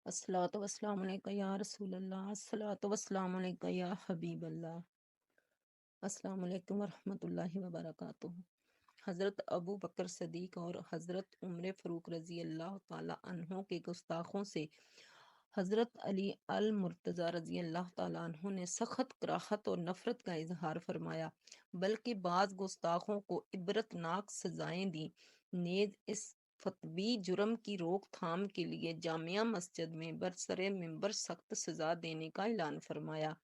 अस्सलातु वस्सलामु अलैका या रसूल अल्लाह, अस्सलातु वस्सलामु अलैका या हबीब अल्लाह। अस्सलामु अलैकुम वरहमतुल्लाहि वबरकातुहू। हज़रत अबू बकर सदीक और हज़रत उम्र फ़ारूक रज़ी अल्लाह ताला अन्हों के गुस्ताखों से हज़रत अली अल मुर्तज़ा रज़ी अल्लाह ताला अन्हों ने सख्त कराहत और नफ़रत का इजहार फरमाया, बल्कि बाज़ गुस्ताखों को इबरतनाक सजाएं दी। नेज़ इस फतवी जुर्म की रोकथाम के लिए जामिया मस्जिद में बरसरे मिंबर सख्त सजा देने का ऐलान फरमाया।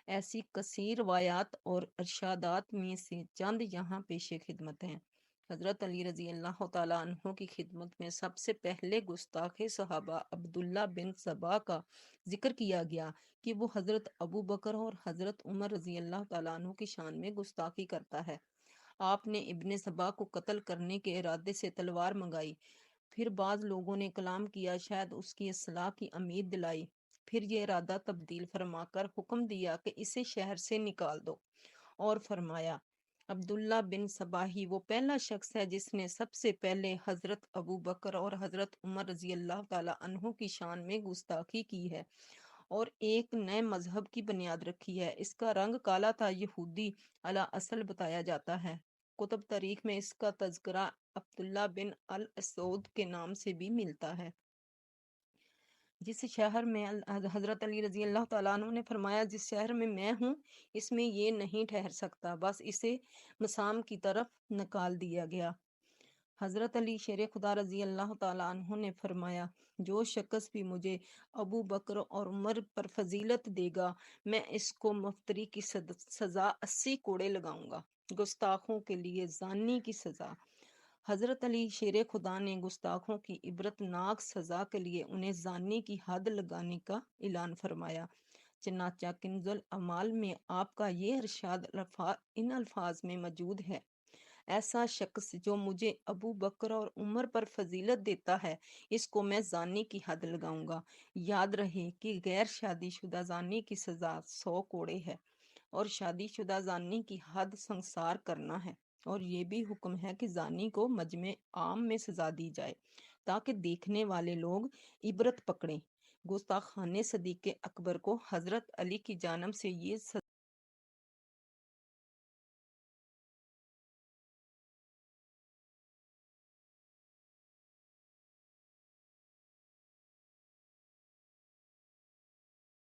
ऐसी कसीर रवायात और इरशादात में से चंद यहाँ पेशे खिदमत हैं। हज़रत अली रज़ी अल्लाह ताला अन्हो की खिदमत में सबसे पहले गुस्ताखे सहाबा अब्दुल्ला बिन सबा का जिक्र किया गया कि वो हज़रत अबू बकर और हज़रत उमर रज़ी अल्लाह ताला अन्हो की शान में गुस्ताखी करता है। आपने इब्ने सबा को कत्ल करने के इरादे से तलवार मंगाई। फिर बाज़ लोगों ने कलाम किया, शायद उसकी इस्लाह की उम्मीद दिलाई। फिर ये इरादा तब्दील फरमाकर हुक्म दिया कि इसे शहर से निकाल दो, और फरमाया, अब्दुल्ला बिन सबाही वो पहला शख्स है जिसने सबसे पहले हज़रत अबू बकर और हज़रत उमर रज़ी अल्लाह ताला अन्हो की शान में गुस्ताखी की है और एक नए मजहब की बुनियाद रखी है। इसका रंग काला था, यहूदी अला असल बताया जाता है। कुतुब तारीख में इसका तज़किरा अब्दुल्ला बिन अल असौद के नाम से भी मिलता है। जिस शहर में हज़रत अली रज़ी अल्लाह ताला अन्हु ने फरमाया, जिस शहर में मैं हूँ इसमें ये नहीं ठहर सकता, बस इसे मसाम की तरफ निकाल दिया गया। हज़रत अली शेर खुदा रज़ी अल्लाह ताला अन्हु ने फरमाया, जो शख्स भी मुझे अबू बकर और उमर पर फजीलत देगा, मैं इसको मुफ्तरी की सज़ा 80 कोड़े लगाऊंगा। गुस्ताखों के लिए जानी की सज़ा। हज़रत अली शेर खुदा ने गुस्ताखों की इबरतनाक सज़ा के लिए उन्हें जानी की हद लगाने का ऐलान फरमाया। चनाचा किंजुल अमाल में आपका ये इरशाद इन अल्फाज में मौजूद है, ऐसा शख्स जो मुझे अबू बकर और उमर पर फजीलत देता है, इसको मैं जानी की हद लगाऊंगा। याद रहे कि गैर शादीशुदा जानी की सज़ा 100 कोड़े है और शादीशुदा जानी की हद संसार करना है। और ये भी हुक्म है कि जानी को मजमे आम में सजा दी जाए, ताकि देखने वाले लोग इबरत पकड़ें। गुस्ताखाने सदीक़ अकबर को हज़रत अली की जानब से ये